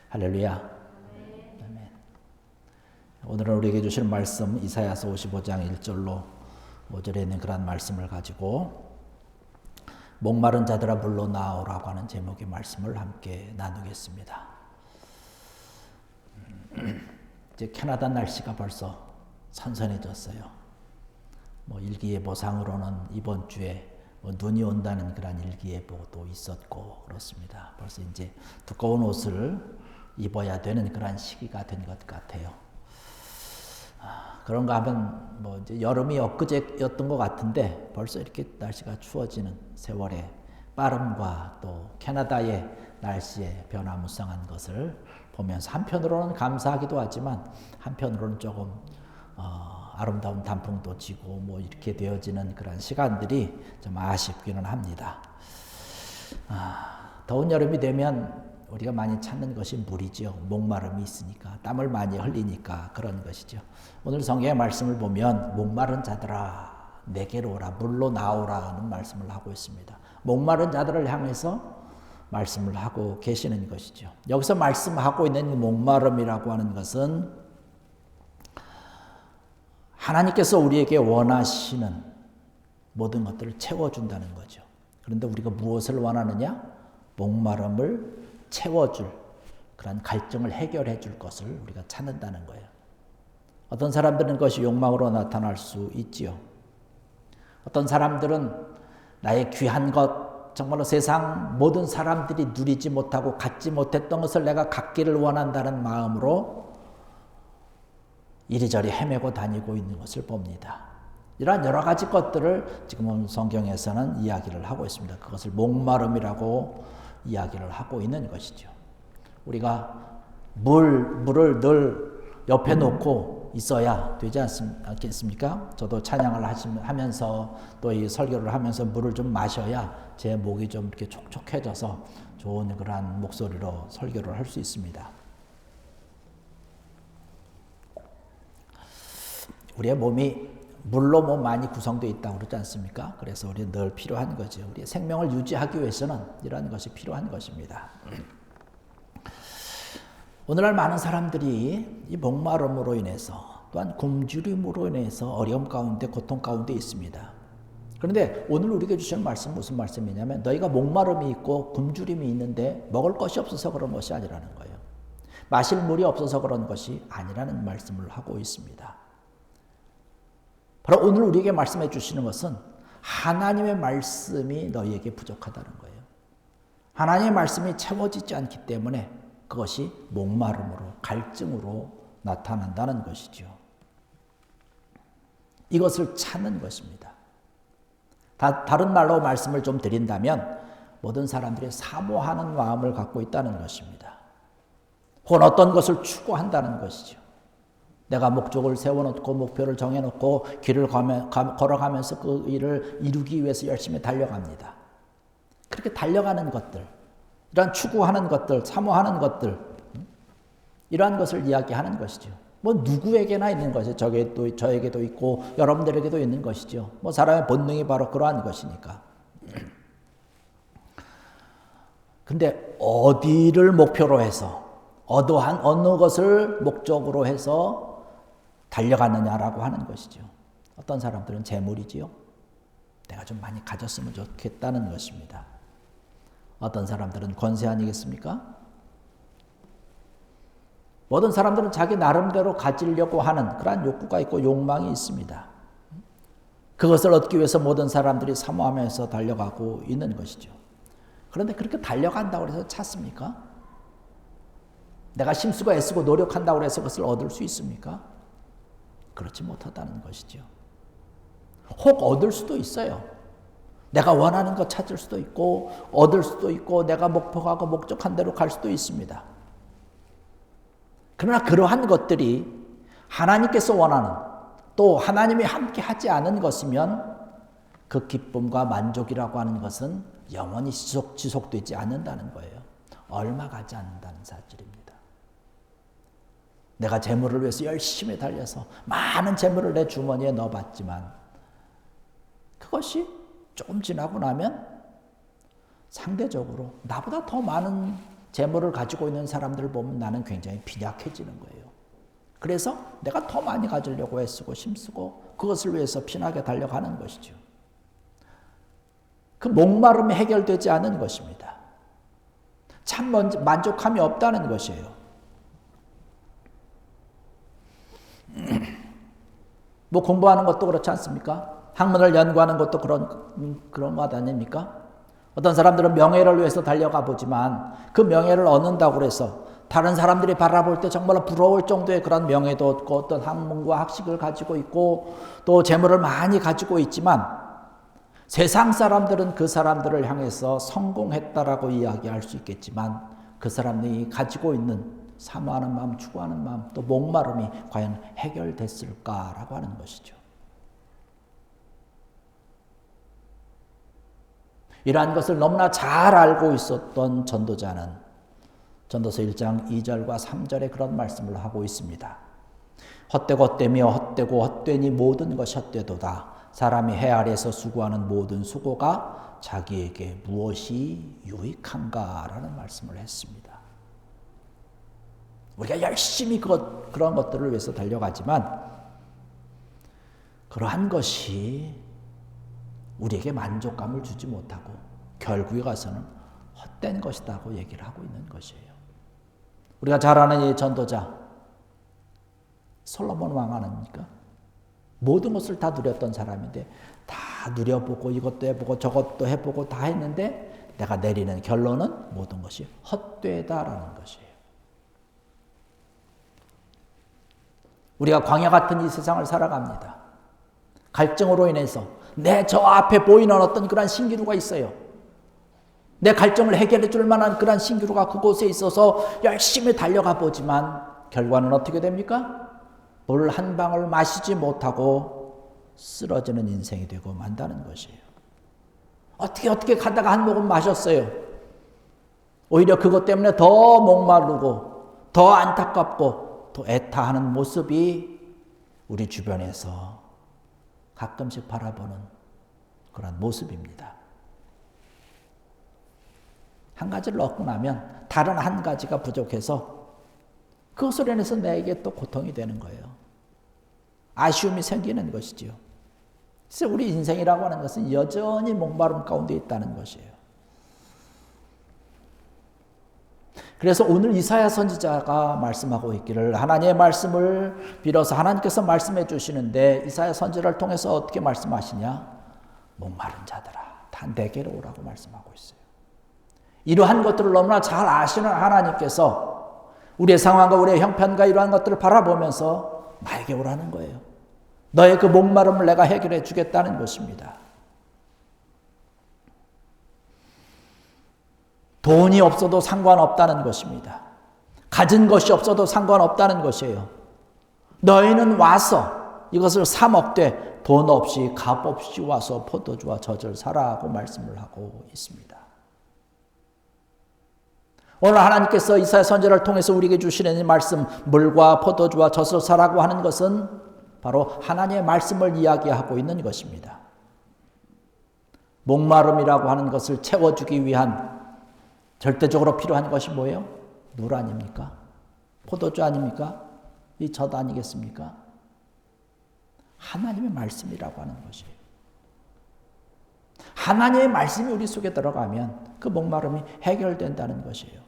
할렐루야. 아멘. 오늘은 우리에게 주실 말씀 이사야서 55장 1절로 5절에 있는 그런 말씀을 가지고 목마른 자들아 물로 나오라고 하는 제목의 말씀을 함께 나누겠습니다. 이제 캐나다 날씨가 벌써 선선해졌어요. 일기예보상으로는 이번 주에 눈이 온다는 그런 일기예보도 있었고 그렇습니다. 벌써 이제 두꺼운 옷을 입어야 되는 그런 시기가 된 것 같아요. 그런가 하면 이제 여름이 엊그제였던 것 같은데 벌써 이렇게 날씨가 추워지는 세월의 빠름과 또 캐나다의 날씨의 변화무쌍한 것을 보면서 한편으로는 감사하기도 하지만 한편으로는 조금 아름다운 단풍도 지고 이렇게 되어지는 그런 시간들이 좀 아쉽기는 합니다. 더운 여름이 되면 우리가 많이 찾는 것이 물이죠. 목마름이 있으니까, 땀을 많이 흘리니까 그런 것이죠. 오늘 성경의 말씀을 보면 목마른 자들아 내게로 오라, 물로 나오라는 말씀을 하고 있습니다. 목마른 자들을 향해서 말씀을 하고 계시는 것이죠. 여기서 말씀하고 있는 목마름이라고 하는 것은 하나님께서 우리에게 원하시는 모든 것들을 채워준다는 거죠. 그런데 우리가 무엇을 원하느냐? 목마름을 채워줄 그런 갈증을 해결해 줄 것을 우리가 찾는다는 거예요. 어떤 사람들은 그것이 욕망으로 나타날 수 있지요. 어떤 사람들은 나의 귀한 것, 정말로 세상 모든 사람들이 누리지 못하고 갖지 못했던 것을 내가 갖기를 원한다는 마음으로 이리저리 헤매고 다니고 있는 것을 봅니다. 이러한 여러 가지 것들을 지금 성경에서는 이야기를 하고 있습니다. 그것을 목마름이라고 이야기를 하고 있는 것이죠. 우리가 물을 늘 옆에 놓고 있어야 되지 않겠습니까? 저도 찬양을 하면서 또 이 설교를 하면서 물을 좀 마셔야 제 목이 좀 이렇게 촉촉해져서 좋은 그러한 목소리로 설교를 할 수 있습니다. 우리의 몸이 물로 많이 구성되어 있다고 그러지 않습니까? 그래서 우리는 늘 필요한 거죠. 우리의 생명을 유지하기 위해서는 이런 것이 필요한 것입니다. 오늘날 많은 사람들이 이 목마름으로 인해서 또한 굶주림으로 인해서 어려움 가운데 고통 가운데 있습니다. 그런데 오늘 우리에게 주신 말씀 무슨 말씀이냐면 너희가 목마름이 있고 굶주림이 있는데 먹을 것이 없어서 그런 것이 아니라는 거예요. 마실 물이 없어서 그런 것이 아니라는 말씀을 하고 있습니다. 바로 오늘 우리에게 말씀해 주시는 것은 하나님의 말씀이 너희에게 부족하다는 거예요. 하나님의 말씀이 채워지지 않기 때문에 그것이 목마름으로, 갈증으로 나타난다는 것이죠. 이것을 찾는 것입니다. 다른 말로 말씀을 좀 드린다면 모든 사람들이 사모하는 마음을 갖고 있다는 것입니다. 혹은 어떤 것을 추구한다는 것이죠. 내가 목적을 세워놓고 목표를 정해놓고 길을 걸어가면서 그 일을 이루기 위해서 열심히 달려갑니다. 그렇게 달려가는 것들, 이러한 추구하는 것들, 사모하는 것들, 이러한 것을 이야기하는 것이죠. 누구에게나 있는 것이죠. 저에게도 있고 여러분들에게도 있는 것이죠. 사람의 본능이 바로 그러한 것이니까. 근데 어디를 목표로 해서 어느 것을 목적으로 해서 달려가느냐라고 하는 것이죠. 어떤 사람들은 재물이지요. 내가 좀 많이 가졌으면 좋겠다는 것입니다. 어떤 사람들은 권세 아니겠습니까? 모든 사람들은 자기 나름대로 가지려고 하는 그러한 욕구가 있고 욕망이 있습니다. 그것을 얻기 위해서 모든 사람들이 사모하면서 달려가고 있는 것이죠. 그런데 그렇게 달려간다고 해서 찾습니까? 내가 힘쓰고 애쓰고 노력한다고 해서 그것을 얻을 수 있습니까? 그렇지 못하다는 것이죠. 혹 얻을 수도 있어요. 내가 원하는 것 찾을 수도 있고 얻을 수도 있고 내가 목표하고 목적한 대로 갈 수도 있습니다. 그러나 그러한 것들이 하나님께서 원하는 또 하나님이 함께 하지 않은 것이면 그 기쁨과 만족이라고 하는 것은 영원히 지속되지 않는다는 거예요. 얼마 가지 않는다는 사실입니다. 내가 재물을 위해서 열심히 달려서 많은 재물을 내 주머니에 넣어봤지만 그것이 조금 지나고 나면 상대적으로 나보다 더 많은 재물을 가지고 있는 사람들을 보면 나는 굉장히 빈약해지는 거예요. 그래서 내가 더 많이 가지려고 애쓰고 힘쓰고 그것을 위해서 피나게 달려가는 것이죠. 그 목마름이 해결되지 않은 것입니다. 참 만족함이 없다는 것이에요. 뭐 공부하는 것도 그렇지 않습니까? 학문을 연구하는 것도 그런 것 아닙니까? 어떤 사람들은 명예를 위해서 달려가 보지만 그 명예를 얻는다고 해서 다른 사람들이 바라볼 때 정말 부러울 정도의 그런 명예도 얻고 어떤 학문과 학식을 가지고 있고 또 재물을 많이 가지고 있지만 세상 사람들은 그 사람들을 향해서 성공했다라고 이야기할 수 있겠지만 그 사람들이 가지고 있는 사모하는 마음, 추구하는 마음, 또 목마름이 과연 해결됐을까라고 하는 것이죠. 이러한 것을 너무나 잘 알고 있었던 전도자는 전도서 1장 2절과 3절에 그런 말씀을 하고 있습니다. 헛되고 헛되며 헛되고 헛되니 모든 것이 헛되도다. 사람이 해 아래에서 수고하는 모든 수고가 자기에게 무엇이 유익한가라는 말씀을 했습니다. 우리가 열심히 그런 것들을 위해서 달려가지만 그러한 것이 우리에게 만족감을 주지 못하고 결국에 가서는 헛된 것이라고 얘기를 하고 있는 것이에요. 우리가 잘 아는 이 전도자 솔로몬 왕 아닙니까? 모든 것을 다 누렸던 사람인데 다 누려보고 이것도 해보고 저것도 해보고 다 했는데 내가 내리는 결론은 모든 것이 헛되다라는 것이에요. 우리가 광야 같은 이 세상을 살아갑니다. 갈증으로 인해서 내 저 앞에 보이는 어떤 그런 신기루가 있어요. 내 갈증을 해결해 줄 만한 그런 신기루가 그곳에 있어서 열심히 달려가 보지만 결과는 어떻게 됩니까? 물 한 방울 마시지 못하고 쓰러지는 인생이 되고 만다는 것이에요. 어떻게 가다가 한 모금 마셨어요. 오히려 그것 때문에 더 목마르고 더 안타깝고 더 애타하는 모습이 우리 주변에서 가끔씩 바라보는 그런 모습입니다. 한 가지를 얻고 나면 다른 한 가지가 부족해서 그것으로 인해서 내게 또 고통이 되는 거예요. 아쉬움이 생기는 것이지요. 그래서 우리 인생이라고 하는 것은 여전히 목마름 가운데 있다는 것이에요. 그래서 오늘 이사야 선지자가 말씀하고 있기를 하나님의 말씀을 빌어서 하나님께서 말씀해 주시는데 이사야 선지자를 통해서 어떻게 말씀하시냐? 목마른 자들아 다 내게로 오라고 말씀하고 있어요. 이러한 것들을 너무나 잘 아시는 하나님께서 우리의 상황과 우리의 형편과 이러한 것들을 바라보면서 나에게 오라는 거예요. 너의 그 목마름을 내가 해결해 주겠다는 것입니다. 돈이 없어도 상관없다는 것입니다. 가진 것이 없어도 상관없다는 것이에요. 너희는 와서 이것을 사 먹되 돈 없이 값 없이 와서 포도주와 젖을 사라고 말씀을 하고 있습니다. 오늘 하나님께서 이사야 선지자를 통해서 우리에게 주시는 이 말씀 물과 포도주와 젖을 사라고 하는 것은 바로 하나님의 말씀을 이야기하고 있는 것입니다. 목마름이라고 하는 것을 채워주기 위한 절대적으로 필요한 것이 뭐예요? 물 아닙니까? 포도주 아닙니까? 이 젖 아니겠습니까? 하나님의 말씀이라고 하는 것이에요. 하나님의 말씀이 우리 속에 들어가면 그 목마름이 해결된다는 것이에요.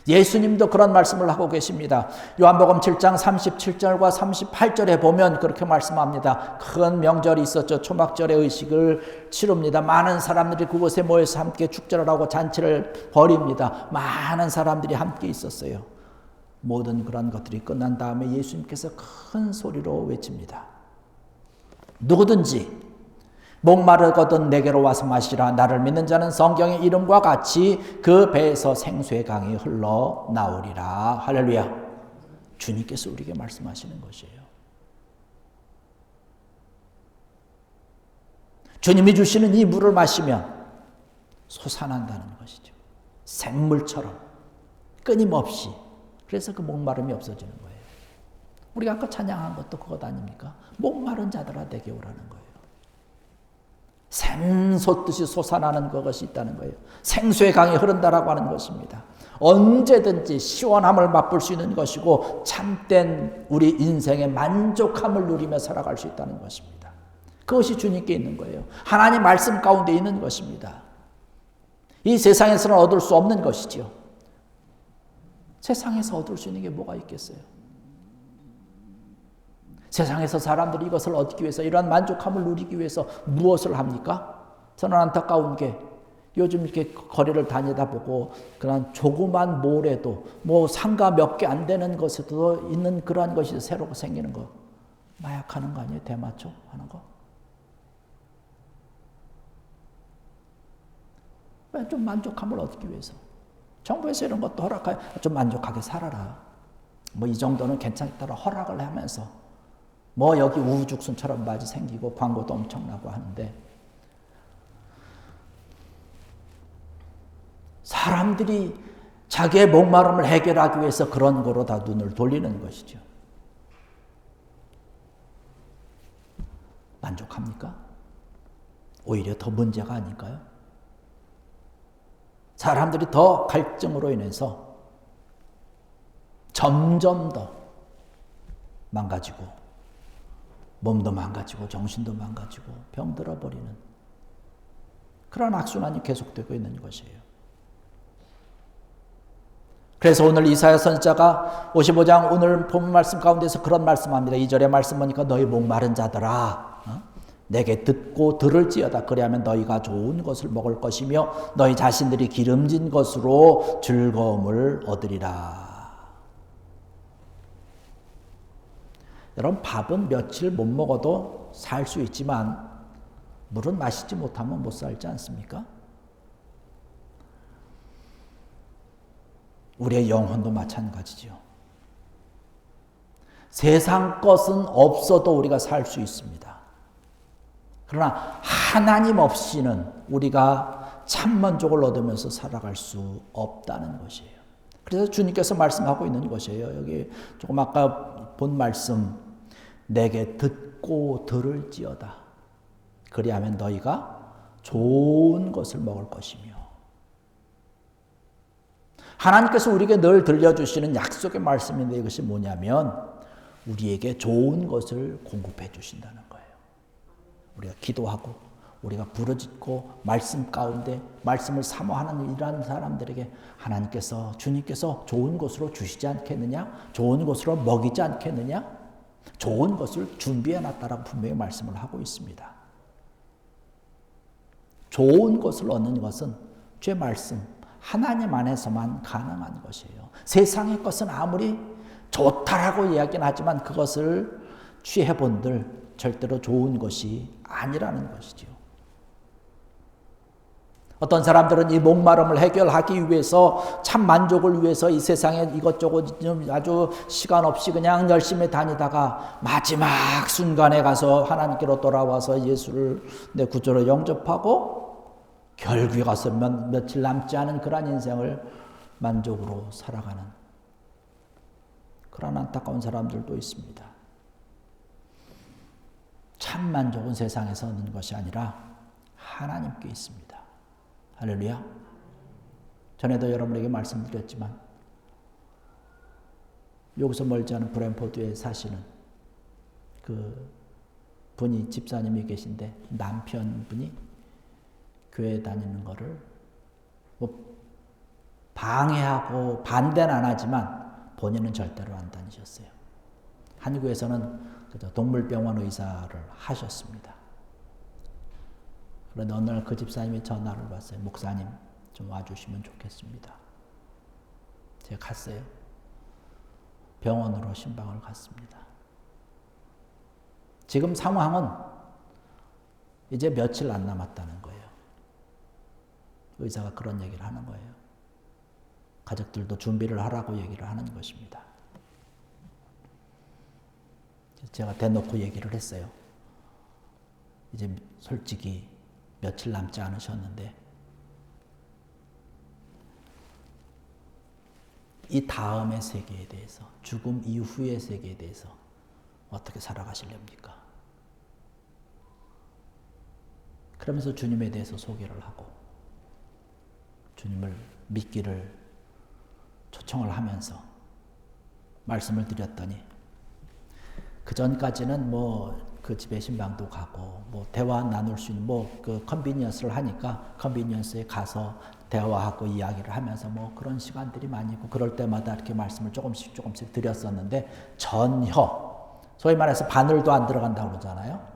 예수님도 그런 말씀을 하고 계십니다. 요한복음 7장 37절과 38절에 보면 그렇게 말씀합니다. 큰 명절이 있었죠. 초막절의 의식을 치릅니다. 많은 사람들이 그곳에 모여서 함께 축제를 하고 잔치를 벌입니다. 많은 사람들이 함께 있었어요. 모든 그런 것들이 끝난 다음에 예수님께서 큰 소리로 외칩니다. 누구든지 목마르거든 내게로 와서 마시라. 나를 믿는 자는 성경의 이름과 같이 그 배에서 생수의 강이 흘러나오리라. 할렐루야. 주님께서 우리에게 말씀하시는 것이에요. 주님이 주시는 이 물을 마시면 솟아난다는 것이죠. 샘물처럼 끊임없이. 그래서 그 목마름이 없어지는 거예요. 우리가 아까 찬양한 것도 그것 아닙니까? 목마른 자들아 내게 오라는 거예요. 샘솟듯이 솟아나는 그것이 있다는 거예요. 생수의 강이 흐른다라고 하는 것입니다. 언제든지 시원함을 맛볼 수 있는 것이고 참된 우리 인생의 만족함을 누리며 살아갈 수 있다는 것입니다. 그것이 주님께 있는 거예요. 하나님 말씀 가운데 있는 것입니다. 이 세상에서는 얻을 수 없는 것이지요. 세상에서 얻을 수 있는 게 뭐가 있겠어요? 세상에서 사람들이 이것을 얻기 위해서, 이러한 만족함을 누리기 위해서 무엇을 합니까? 저는 안타까운 게 요즘 이렇게 거리를 다니다 보고 그런 조그만 몰에도 뭐 상가 몇 개 안 되는 것에도 있는 그러한 것이 새로 생기는 거. 마약하는 거 아니에요? 대마초 하는 거. 왜? 좀 만족함을 얻기 위해서. 정부에서 이런 것도 허락하여 좀 만족하게 살아라. 뭐 이 정도는 괜찮다라 허락을 하면서 뭐 여기 우후죽순처럼 맞이 생기고 광고도 엄청나고 하는데 사람들이 자기의 목마름을 해결하기 위해서 그런 거로 다 눈을 돌리는 것이죠. 만족합니까? 오히려 더 문제가 아닐까요? 사람들이 더 갈증으로 인해서 점점 더 망가지고 몸도 망가지고 정신도 망가지고 병들어 버리는 그런 악순환이 계속되고 있는 것이에요. 그래서 오늘 이사야 선지자가 55장 오늘 본 말씀 가운데서 그런 말씀합니다. 2절의 말씀 보니까 너희 목마른 자들아 내게 듣고 들을지어다. 그리하면 너희가 좋은 것을 먹을 것이며 너희 자신들이 기름진 것으로 즐거움을 얻으리라. 여러분, 밥은 며칠 못 먹어도 살 수 있지만 물은 마시지 못하면 못 살지 않습니까? 우리의 영혼도 마찬가지죠. 세상 것은 없어도 우리가 살 수 있습니다. 그러나 하나님 없이는 우리가 참 만족을 얻으면서 살아갈 수 없다는 것이에요. 그래서 주님께서 말씀하고 있는 것이에요. 여기 조금 아까 본 말씀, 내게 듣고 들을지어다. 그리하면 너희가 좋은 것을 먹을 것이며. 하나님께서 우리에게 늘 들려주시는 약속의 말씀인데 이것이 뭐냐면 우리에게 좋은 것을 공급해 주신다는 거예요. 우리가 기도하고 우리가 부르짖고 말씀 가운데 말씀을 사모하는 이러한 사람들에게 하나님께서 주님께서 좋은 것으로 주시지 않겠느냐? 좋은 것으로 먹이지 않겠느냐? 좋은 것을 준비해 놨다라고 분명히 말씀을 하고 있습니다. 좋은 것을 얻는 것은 주의 말씀 하나님 안에서만 가능한 것이에요. 세상의 것은 아무리 좋다라고 이야기는 하지만 그것을 취해본들 절대로 좋은 것이 아니라는 것이죠. 어떤 사람들은 이 목마름을 해결하기 위해서 참 만족을 위해서 이 세상에 이것저것 아주 시간 없이 그냥 열심히 다니다가 마지막 순간에 가서 하나님께로 돌아와서 예수를 내 구주로 영접하고 결국에 가서 며칠 남지 않은 그런 인생을 만족으로 살아가는 그런 안타까운 사람들도 있습니다. 참 만족은 세상에서 얻는 것이 아니라 하나님께 있습니다. 할렐루야. 전에도 여러분에게 말씀드렸지만 여기서 멀지 않은 브랜포드에 사시는 그 분이 집사님이 계신데 남편분이 교회 다니는 거를 뭐 방해하고 반대는 안 하지만 본인은 절대로 안 다니셨어요. 한국에서는 동물병원 의사를 하셨습니다. 그런데 어느 날 그 집사님이 전화를 왔어요. 목사님 좀 와주시면 좋겠습니다. 제가 갔어요. 병원으로 신방을 갔습니다. 지금 상황은 이제 며칠 안 남았다는 거예요. 의사가 그런 얘기를 하는 거예요. 가족들도 준비를 하라고 얘기를 하는 것입니다. 제가 대놓고 얘기를 했어요. 이제 솔직히 며칠 남지 않으셨는데 이 다음의 세계에 대해서, 죽음 이후의 세계에 대해서 어떻게 살아가시렵니까? 그러면서 주님에 대해서 소개를 하고 주님을 믿기를 초청을 하면서 말씀을 드렸더니 그 전까지는 그 집에 신방도 가고 대화 나눌 수 있는 그 컨비니언스를 하니까 컨비니언스에 가서 대화하고 이야기를 하면서 그런 시간들이 많이 있고 그럴 때마다 이렇게 말씀을 조금씩 드렸었는데 전혀 소위 말해서 바늘도 안 들어간다고 그러잖아요.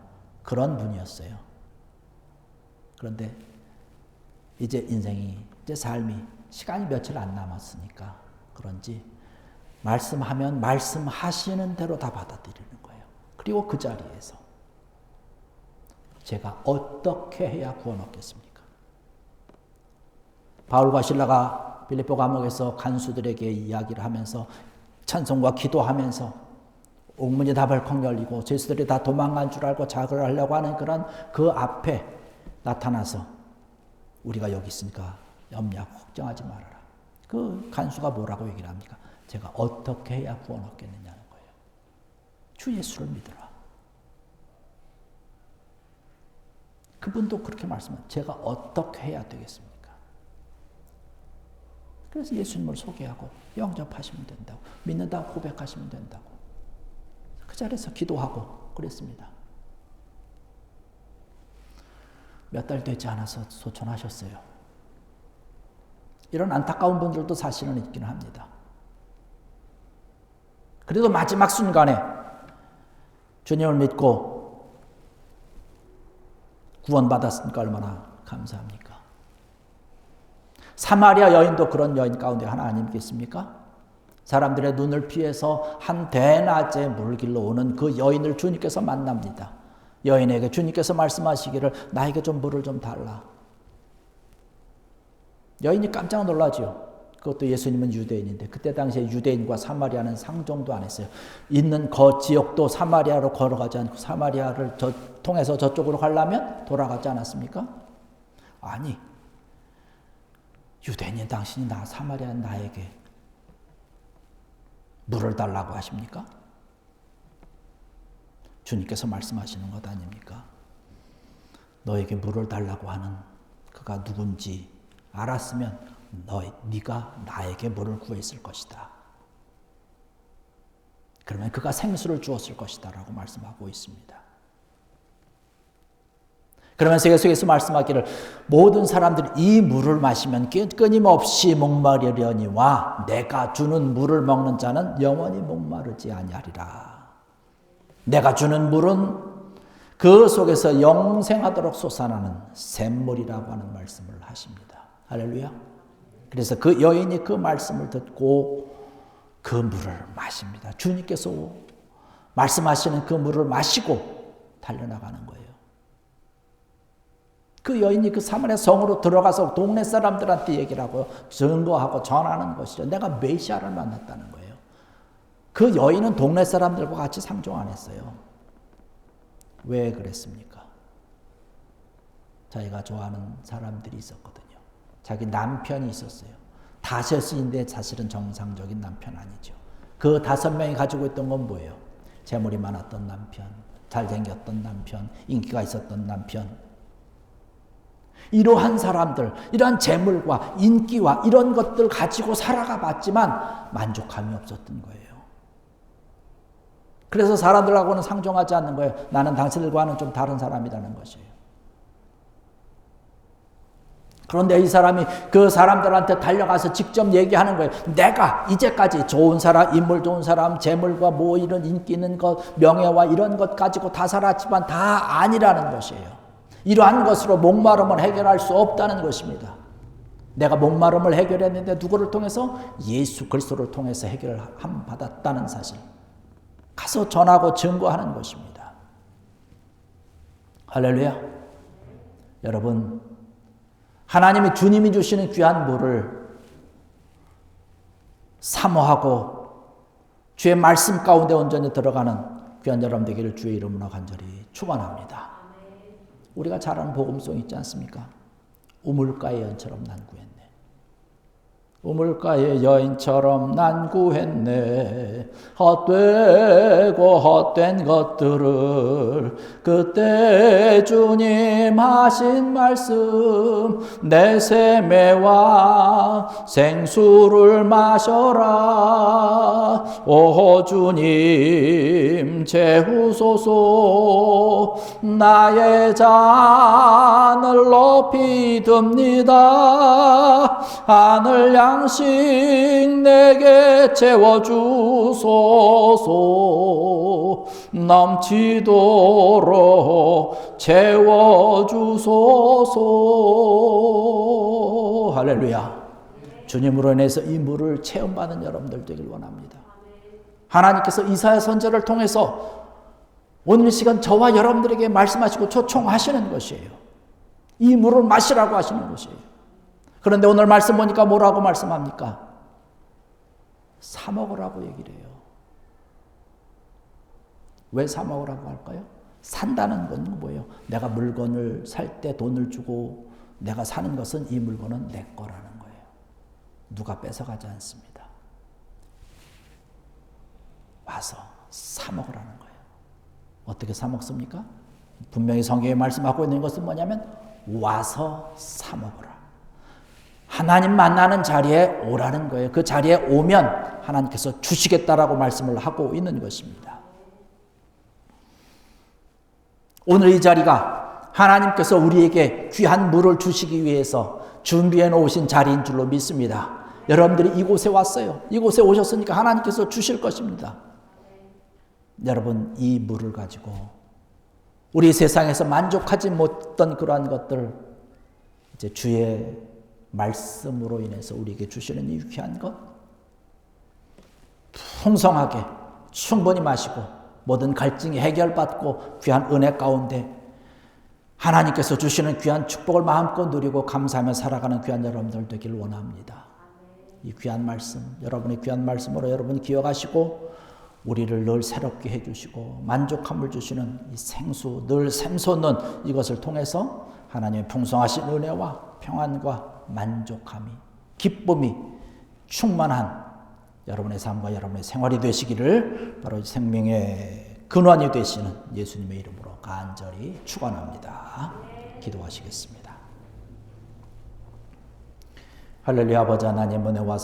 그런 분이었어요. 그런데 이제 삶이 시간이 며칠 안 남았으니까 그런지 말씀하면 말씀하시는 대로 다 받아들이는 거예요. 그리고 그 자리에서 제가 어떻게 해야 구원 얻겠습니까? 바울과 실라가 빌립보 감옥에서 간수들에게 이야기를 하면서 찬송과 기도하면서 옥문이 다 벌컥 열리고 죄수들이 다 도망간 줄 알고 자결을 하려고 하는 그 앞에 나타나서 우리가 여기 있으니까 염려하고 걱정하지 말아라. 그 간수가 뭐라고 얘기를 합니까? 제가 어떻게 해야 구원 얻겠느냐는 거예요. 주 예수를 믿으라. 그분도 그렇게 말씀하세요. 제가 어떻게 해야 되겠습니까? 그래서 예수님을 소개하고 영접하시면 된다고, 믿는다고 고백하시면 된다고. 그 자리에서 기도하고 그랬습니다. 몇 달 되지 않아서 소천하셨어요. 이런 안타까운 분들도 사실은 있기는 합니다. 그래도 마지막 순간에 주님을 믿고 구원받았으니까 얼마나 감사합니까? 사마리아 여인도 그런 여인 가운데 하나 아니겠습니까? 사람들의 눈을 피해서 한 대낮에 물길로 오는 그 여인을 주님께서 만납니다. 여인에게 주님께서 말씀하시기를 나에게 좀 물을 좀 달라. 여인이 깜짝 놀라죠. 그것도 예수님은 유대인인데 그때 당시에 유대인과 사마리아는 상종도 안 했어요. 있는 그 지역도 사마리아로 걸어가지 않고 사마리아를 통해서 저쪽으로 가려면 돌아가지 않았습니까? 아니, 유대인인 당신이 사마리아 나에게 물을 달라고 하십니까? 주님께서 말씀하시는 것 아닙니까? 너에게 물을 달라고 하는 그가 누군지 알았으면 네가 나에게 물을 구했을 것이다. 그러면 그가 생수를 주었을 것이다 라고 말씀하고 있습니다. 그러면서 계속해서 말씀하기를 모든 사람들이 이 물을 마시면 끊임없이 목마르려니와 내가 주는 물을 먹는 자는 영원히 목마르지 아니하리라. 내가 주는 물은 그 속에서 영생하도록 솟아나는 샘물이라고 하는 말씀을 하십니다. 할렐루야. 그래서 그 여인이 그 말씀을 듣고 그 물을 마십니다. 주님께서 말씀하시는 그 물을 마시고 달려나가는 거예요. 그 여인이 그 사마리아 성으로 들어가서 동네 사람들한테 얘기를 하고 증거하고 전하는 것이죠. 내가 메시아를 만났다는 거예요. 그 여인은 동네 사람들과 같이 상종 안 했어요. 왜 그랬습니까? 자기가 좋아하는 사람들이 있었거든요. 자기 남편이 있었어요. 다섯인데 사실은 정상적인 남편 아니죠. 그 5명이 가지고 있던 건 뭐예요? 재물이 많았던 남편, 잘생겼던 남편, 인기가 있었던 남편. 이러한 사람들, 이러한 재물과 인기와 이런 것들 가지고 살아가 봤지만 만족감이 없었던 거예요. 그래서 사람들하고는 상종하지 않는 거예요. 나는 당신들과는 좀 다른 사람이라는 것이에요. 그런데 이 사람이 그 사람들한테 달려가서 직접 얘기하는 거예요. 내가 이제까지 좋은 사람, 인물 좋은 사람, 재물과 이런 인기 있는 것, 명예와 이런 것 가지고 다 살았지만 다 아니라는 것이에요. 이러한 것으로 목마름을 해결할 수 없다는 것입니다. 내가 목마름을 해결했는데 누구를 통해서? 예수 그리스도를 통해서 해결을 받았다는 사실. 가서 전하고 증거하는 것입니다. 할렐루야. 여러분, 하나님이 주님이 주시는 귀한 물을 사모하고 주의 말씀 가운데 온전히 들어가는 귀한 여러분 되기를 주의 이름으로 간절히 축원합니다. 우리가 잘 아는 복음송 있지 않습니까? 우물가의 연처럼 난 구했네. 우물가의 여인처럼 난 구했네. 헛되고 헛된 것들을 그때 주님 하신 말씀, 내 세매와 생수를 마셔라. 오 주님 제후소서, 나의 잔을 높이 듭니다. 하늘 양식 내게 채워주소서. 넘치도록 채워주소서. 할렐루야. 주님으로 인해서 이 물을 체험받는 여러분들 되길 원합니다. 하나님께서 이사야 선지자를 통해서 오늘 이 시간 저와 여러분들에게 말씀하시고 초청하시는 것이에요. 이 물을 마시라고 하시는 것이에요. 그런데 오늘 말씀 보니까 뭐라고 말씀합니까? 사 먹으라고 얘기를 해요. 왜 사 먹으라고 할까요? 산다는 건 뭐예요? 내가 물건을 살 때 돈을 주고 내가 사는 것은 이 물건은 내 거라는 거예요. 누가 뺏어가지 않습니다. 와서 사 먹으라는 거예요. 어떻게 사 먹습니까? 분명히 성경에 말씀하고 있는 것은 뭐냐면 와서 사 먹으라. 하나님 만나는 자리에 오라는 거예요. 그 자리에 오면 하나님께서 주시겠다라고 말씀을 하고 있는 것입니다. 오늘 이 자리가 하나님께서 우리에게 귀한 물을 주시기 위해서 준비해 놓으신 자리인 줄로 믿습니다. 여러분들이 이곳에 왔어요. 이곳에 오셨으니까 하나님께서 주실 것입니다. 여러분, 이 물을 가지고 우리 세상에서 만족하지 못했던 그러한 것들, 이제 주의 말씀으로 인해서 우리에게 주시는 이 귀한 것, 풍성하게 충분히 마시고 모든 갈증이 해결받고 귀한 은혜 가운데 하나님께서 주시는 귀한 축복을 마음껏 누리고 감사하며 살아가는 귀한 여러분들 되길 원합니다. 이 귀한 말씀, 여러분의 귀한 말씀으로 여러분 기억하시고 우리를 늘 새롭게 해주시고 만족함을 주시는 이 생수, 늘 샘솟는 이것을 통해서 하나님의 풍성하신 은혜와 평안과 만족함이, 기쁨이 충만한 여러분의 삶과 여러분의 생활이 되시기를 바로 생명의 근원이 되시는 예수님의 이름으로 간절히 축원합니다. 기도하시겠습니다. 할렐루야. 아버지 하나님, 은혜와